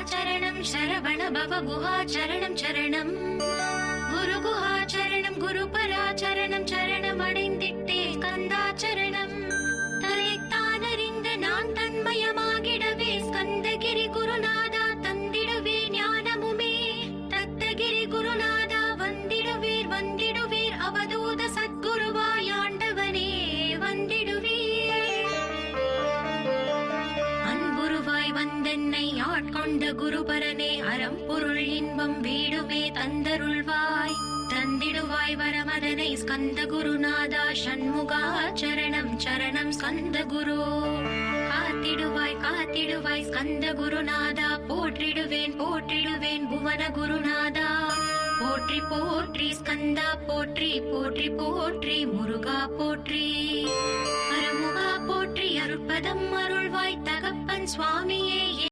சரணம் சரவண பவ குஹா சரணம் சரணம் குரு குஹா சரணம் குரு பரா சரணம் சரணம் அடைந்திட்டே ஸ்கந்தா சரணம் தன்னைத்தானறிந்த நான் தன்மயமாகிடவே ஸ்கந்தகிரி குருநாதா தந்திடுவே ஞானமுமே தத்தகிரி குருநாதா வந்திடுவீர் வந்திடுவீர் அவதூத சத்குருவாய் ஆண்டவனே வந்திடுவீர் அன்புருவாய் வந்தென்னை ஆட்கொண்ட குருபரனே அறம் பொருள் இன்பம் வீடுமே தந்தருள்வாய் தந்திடுவாய் வரமதனை ஸ்கந்த குருநாதா ஷண்முகா சரணம் சரணம் ஸ்கந்த குரு காத்திடுவாய் காத்திடுவாய் ஸ்கந்த குருநாதா போற்றிடுவேன் போற்றிடுவேன் புவன குருநாதா போற்றி போற்றி ஸ்கந்தா போற்றி போற்றி போற்றி முருகா போற்றி அருமுகா போற்றி அருட்பதம் அருள்வாய் தகப்பன் சுவாமியே